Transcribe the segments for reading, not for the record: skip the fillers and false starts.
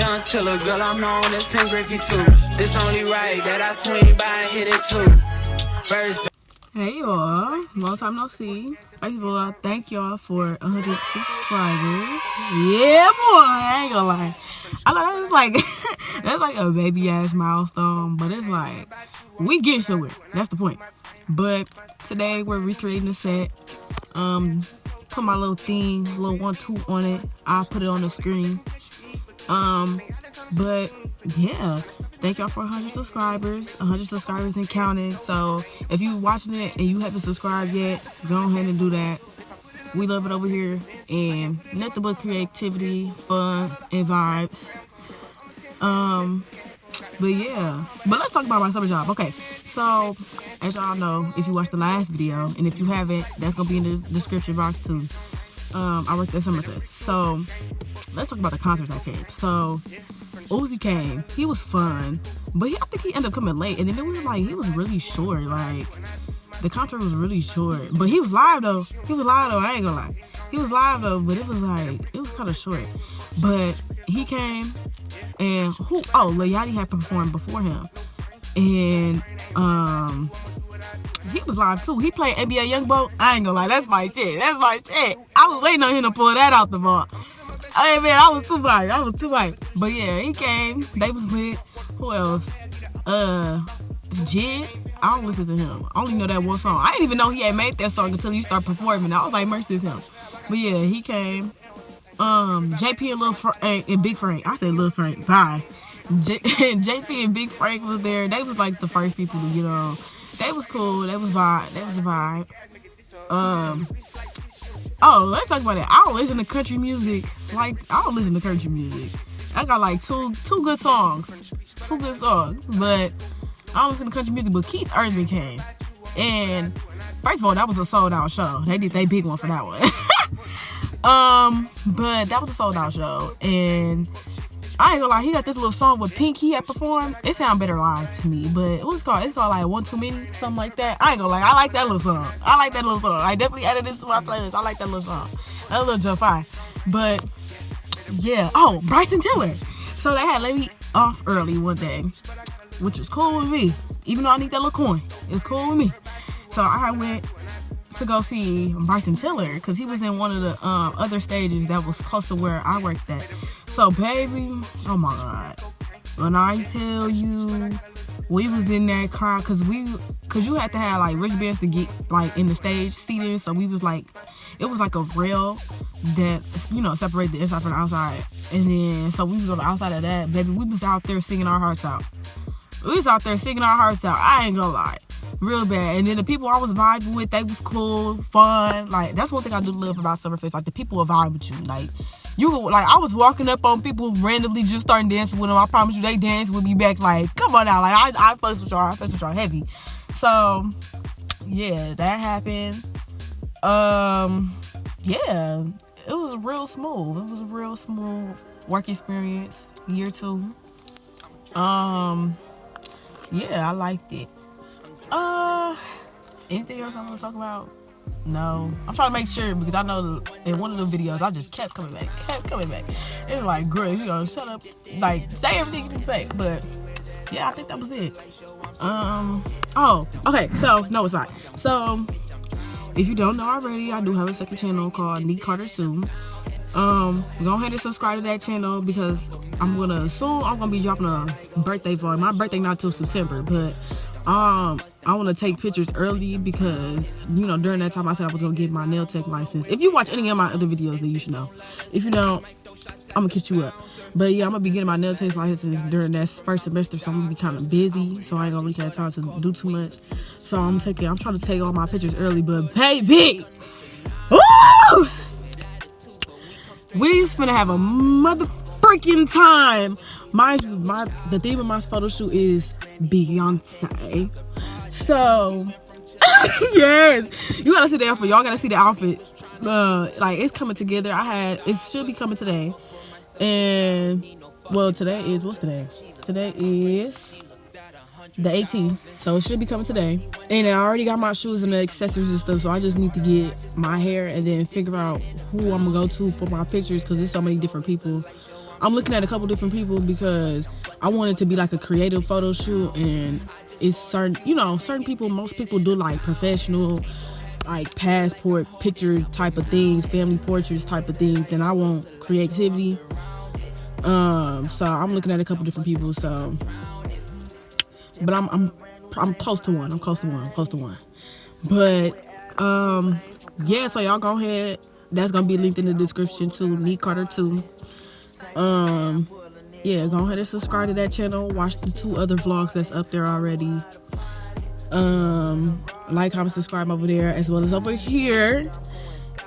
young killer, girl, I'm known as Pim Griffey too. It's only right that I swing by and hit it too. First. Hey y'all, long time no see. First of all, thank y'all for 100 subscribers. Yeah, boy, I ain't gonna lie. I know it's like that's like a baby ass milestone, but it's like we get somewhere. That's the point. But today we're recreating the set. Put my little thing, little 1-2 on it. I'll put it on the screen. But yeah, thank y'all for 100 subscribers. 100 subscribers and counting. So if you watching it and you haven't subscribed yet, go ahead and do that. We love it over here, and nothing but creativity, fun, and vibes. But yeah, but let's talk about my summer job. Okay, so as y'all know, if you watched the last video, and if you haven't, that's gonna be in the description box too. I worked at Summerfest. So let's talk about the concerts I came. So Uzi came. He was fun, but I think he ended up coming late. And then it was like he was really short. Like the concert was really short, but he was live though. I ain't gonna lie. He was live though, but it was kind of short. But he came, and Lil Yachty had performed before him, and he was live too. He played NBA Youngboat. I ain't gonna lie, that's my shit. I was waiting on him to pull that out the vault. Hey man, I was too hyped. But yeah, he came. They was lit. Who else? Jid. I don't listen to him. I only know that one song. I didn't even know he had made that song until he started performing. I was like, merch, this him. But yeah, he came. JP and Lil Frank and Big Frank. I said Lil Frank. Bye. JP and Big Frank was there. They was like the first people to get on. They was cool. They was a vibe. Let's talk about it. I don't listen to country music. I got like two good songs. But I don't listen to country music. But Keith Urban came. And first of all, that was a sold out show. They did their big one for that one. But that was a sold out show. And I ain't gonna lie, he got this little song with Pink he had performed. It sound better live to me, but what's it called? It's called like One Too Many, something like that. I ain't gonna lie, I like that little song. I definitely added it to my playlist. I like that little song. That little jump fire. But yeah, Bryson Tiller. So they had let me off early one day, which is cool with me. Even though I need that little coin, it's cool with me. So I went to go see Bryson Tiller because he was in one of the other stages that was close to where I worked at. So baby, oh my god, when I tell you we was in that crowd, cause you had to have like wristbands to get like in the stage seating. So we was like, it was like a rail that separated the inside from the outside, and then so we was on the outside of that. Baby, we was out there singing our hearts out. I ain't gonna lie. Real bad. And then the people I was vibing with, they was cool, fun. Like, that's one thing I do love about Summerfest. Like, the people will vibe with you. Like, I was walking up on people randomly just starting dancing with them. I promise you, they danced with me back. Like, come on now. Like, I fuss with y'all heavy. So, yeah, that happened. Yeah, it was real smooth. Work experience, year 2. Yeah, I liked it. Anything else I want to talk about? No. I'm trying to make sure because I know in one of the videos I just kept coming back. It's like, Grace, you gotta shut up. Like, say everything you can say. But yeah, I think that was it. Okay. So no, it's not. So if you don't know already, I do have a second channel called Neat Carter 2. Go ahead and subscribe to that channel because I'm gonna be dropping a birthday vlog. My birthday not till September, but I want to take pictures early because during that time I said I was gonna get my NailTech license. If you watch any of my other videos, then you should know. If you don't, I'm gonna catch you up. But yeah, I'm gonna be getting my NailTech license during that first semester, so I'm gonna be kind of busy, so I ain't gonna really have time to do too much. So I'm trying to take all my pictures early, but baby, woo! We's gonna have a motherfucking time. Mind you, the theme of my photo shoot is Beyonce. So, yes, you gotta see the outfit. Y'all gotta see the outfit. It's coming together. It should be coming today. And, well, what's today? Today is the 18th. So it should be coming today. And I already got my shoes and the accessories and stuff. So I just need to get my hair and then figure out who I'm gonna go to for my pictures. Because there's so many different people I'm looking at a couple different people because I want it to be like a creative photo shoot, and it's certain, certain people, most people do like professional, like passport picture type of things, family portraits type of things, and I want creativity. So I'm looking at a couple different people. So, but I'm close to one. I'm close to one. But yeah. So y'all go ahead. That's gonna be linked in the description too. Neat Carter 2. Yeah, go ahead and subscribe to that channel. Watch the 2 other vlogs that's up there already. Like, comment, subscribe over there as well as over here.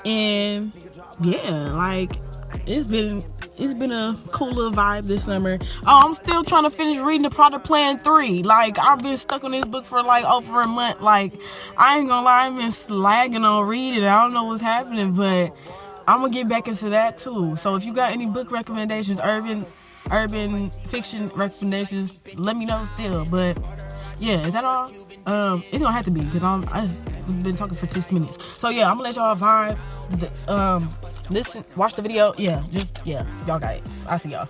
And yeah, like it's been a cool little vibe this summer. Oh, I'm still trying to finish reading the Product Plan 3. Like, I've been stuck on this book for like over a month. Like, I ain't gonna lie, I've been slagging on reading. I don't know what's happening, but I'm gonna get back into that too. So if you got any book recommendations, urban fiction recommendations, let me know still. But yeah, is that all? It's gonna have to be because I've been talking for 6 minutes. So yeah, I'm gonna let y'all vibe. Listen, watch the video. Yeah, y'all got it. I'll see y'all.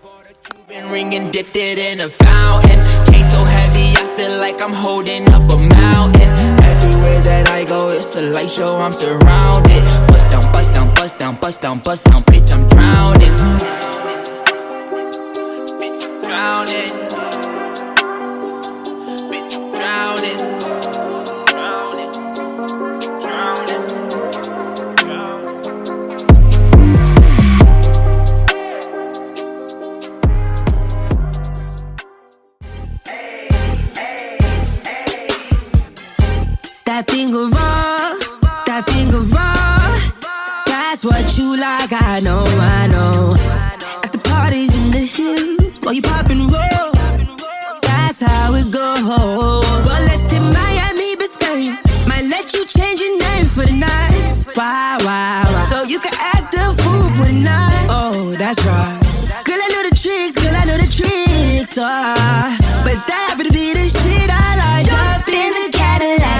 Been ringing, dipped it in a fountain. Chain so heavy, I feel like I'm holding up a mountain. Everywhere that I go, it's a light show, I'm surrounded. Bust down, bust down, bust down, bust down, bust down, bitch, I'm drowning. Bitch, I'm drowning. Bitch, I'm drowning. Drowning. Drowning. That finger raw, that's what you like, I know. At the parties in the hills, while you pop and roll, that's how it goes. Well, let's take Miami, Biscayne, might let you change your name for the night. Wow, so you can act a fool for the night. Oh, that's right. Girl, I know the tricks, but that happen to be the shit I like. Jump in the Cadillac.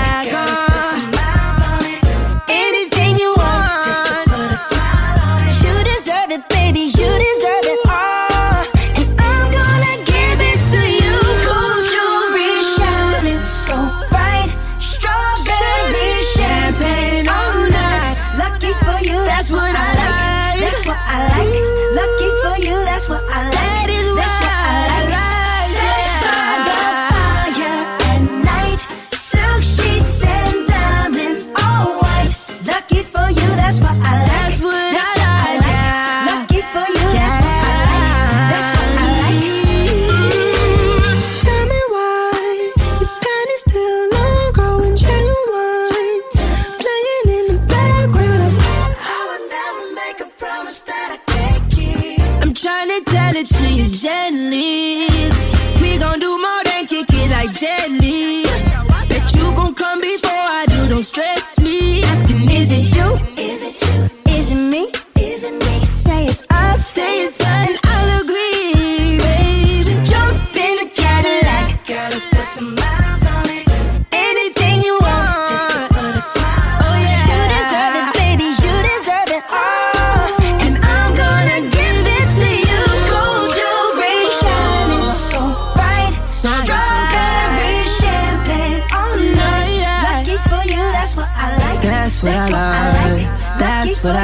That's what I like.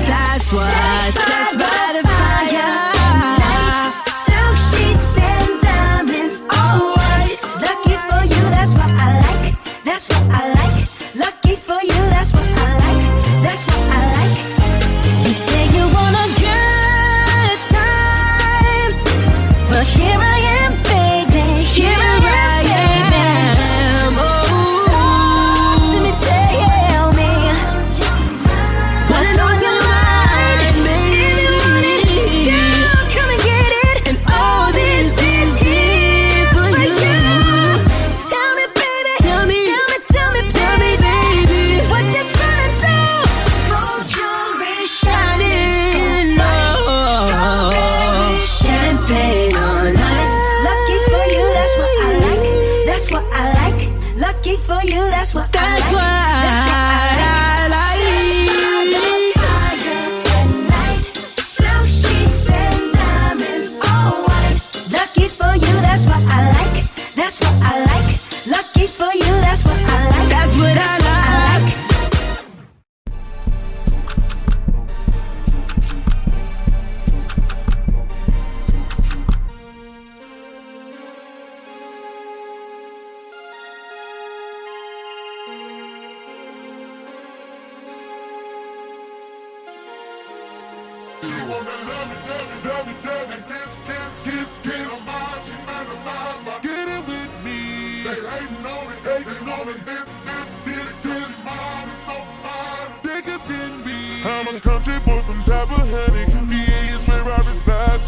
That's what. Sex by the fire. Silk sheets and diamonds, all white. Lucky for you, that's what I like. That's what I like. Lucky for you, that's what I like. That's what I like. You say you want a good time, but here I am, baby. Here I am. Oh, talk to me, tell me. What's on your mind, baby?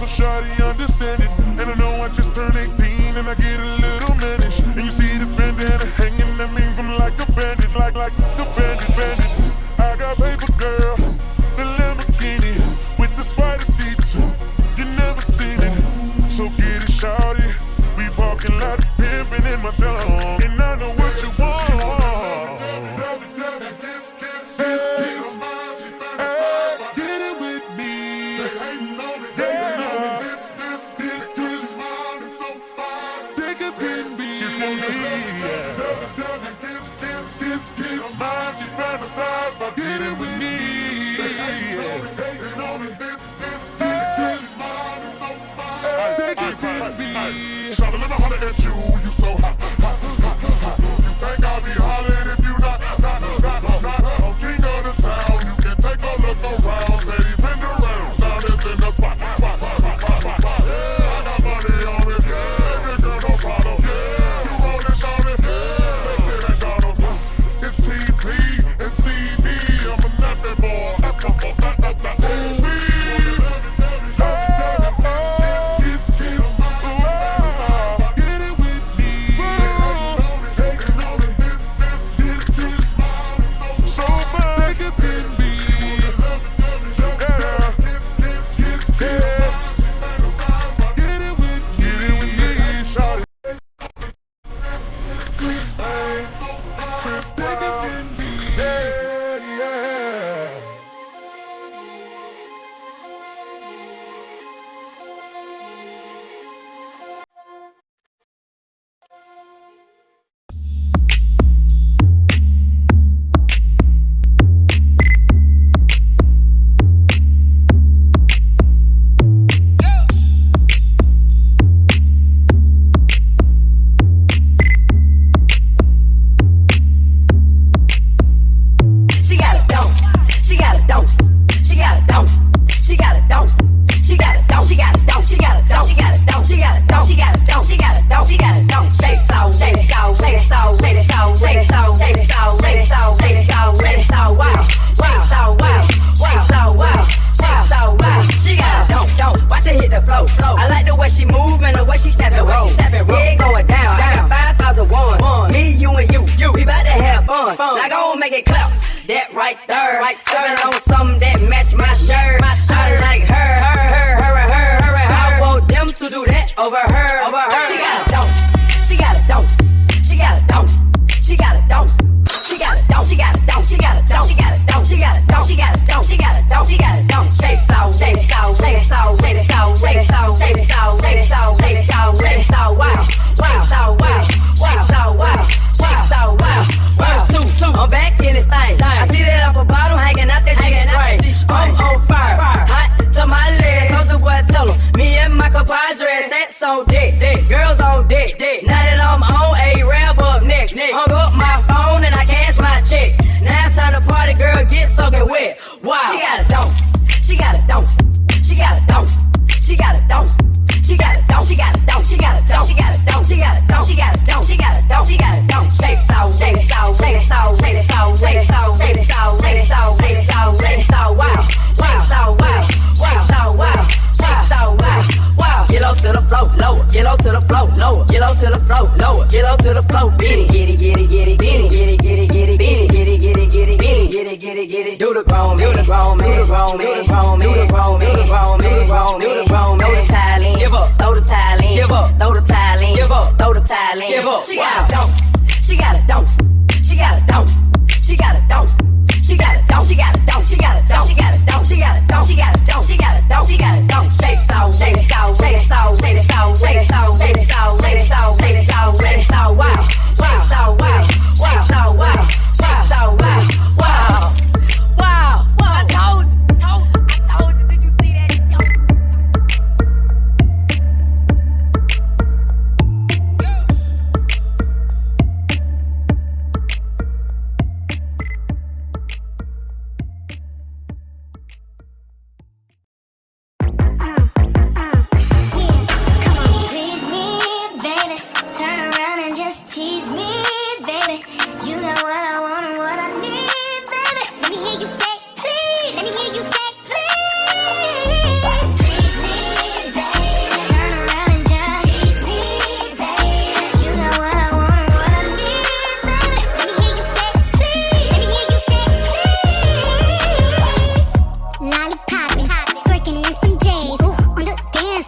so shawty understand it. And I know I just turned 18 and I get a little mannish. And you see this bandana hanging, that means I'm like a bandit, like the bandit. I got paper, girl, the Lamborghini with the spider seats. You never seen it, so get it, shawty. We parking lot pimping in my dome, and I know what you want. Get it with me. Niggas can be. She's for me. This mine. She fantasize about get it with me. Shawty, let me holler at you, you so hot. You think I'll be hollering if you not. I'm king of the town, you can take a look around. Say he been around, now this in the spot. Yeah, I got money on me, yeah, every girl no problem. Yeah, you roll it, shawty, yeah, they say they got them. It's TP and CB, I'm a nappy boy.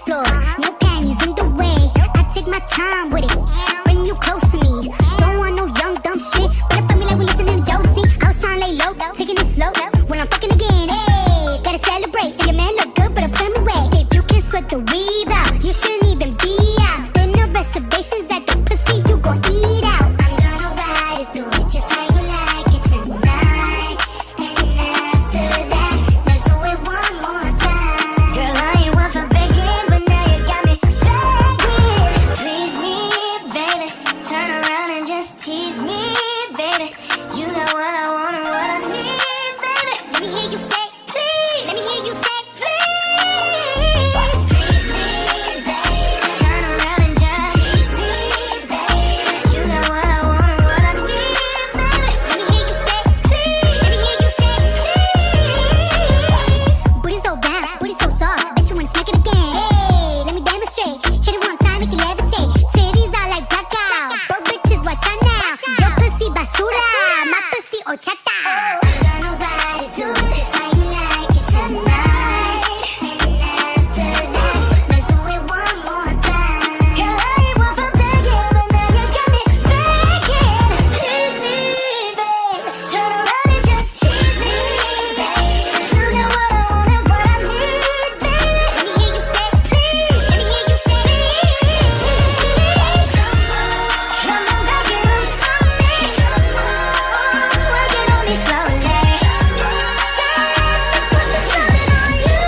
explore. No panties in the way. I take my time with it. Bring you close to me. Don't want no young dumb shit. But up on me like we listening to Josie. I was trying to lay low, taking it slow. When I'm fucking again, hey, gotta celebrate. Your man look good, but I put him away. If you can sweat the weave out, you shouldn't even be out. There no reservations at the pussy, you gon' eat out. I'm gonna ride it through it just how you like it tonight. And after that, let's do it one more time. Girl, I ain't one for begging, but now you got me begging. Please me, baby. Turn around and just tease me, baby. You got what I want and what I need, baby. Let me hear you say, please. Let me hear you say, please. Please me, baby. Turn around and just tease me, baby. You got what I want and what I need, baby. Let me hear you say, please. Let me hear you say, please. Booty so round, booty so soft. Bet you wanna smack it again. Hey, let me demonstrate. Hit it one time, make it levitate. Titties are like blackout. Broke bitches, what's that now? Your pussy basura, my pussy horchata. I'm gonna ride it, do it just how you like it tonight. And after that, let's do it one more time. Girl, I ain't one for begging, but now you got me begging. Please me, babe. Turn around and just tease me, babe. You got what I want and what I need, babe. Let me hear you say, please. Let me hear you say, please. Come on, begging on me. Twerk it on me slowly. Put the spotlight on you.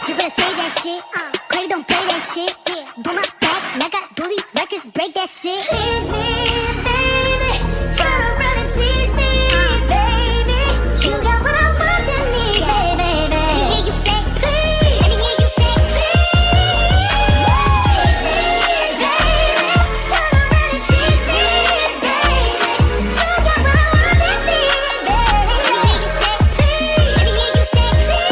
You better say that shit. Credit don't play that shit. Do my back like I do these records, break that shit. Please me, baby. Turn around and tease me, baby. You got what I want and need, baby. Let me hear you say, please. Let me hear you say, please. Baby, turn around and tease me, baby. You got what I want and need, baby. Let me hear you say, please. Let me hear you say, please.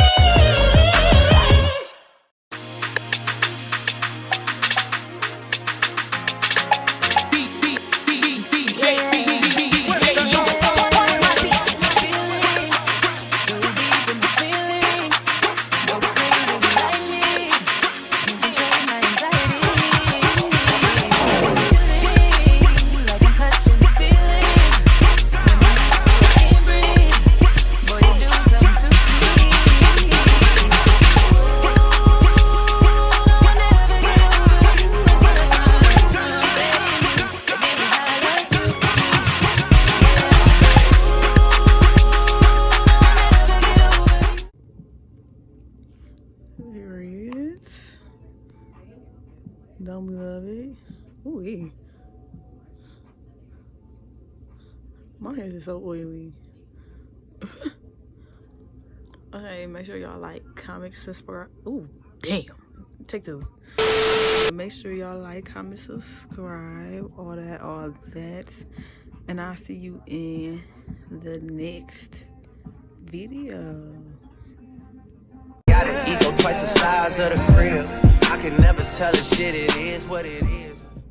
Here it is. Don't we love it? Ooh, my hair is so oily. Okay, make sure y'all like, comment, subscribe. Ooh, damn. Take two. Make sure y'all like, comment, subscribe, all that. And I'll see you in the next video. Got an ego twice the size of the crib. I can never tell a shit, it is what it is.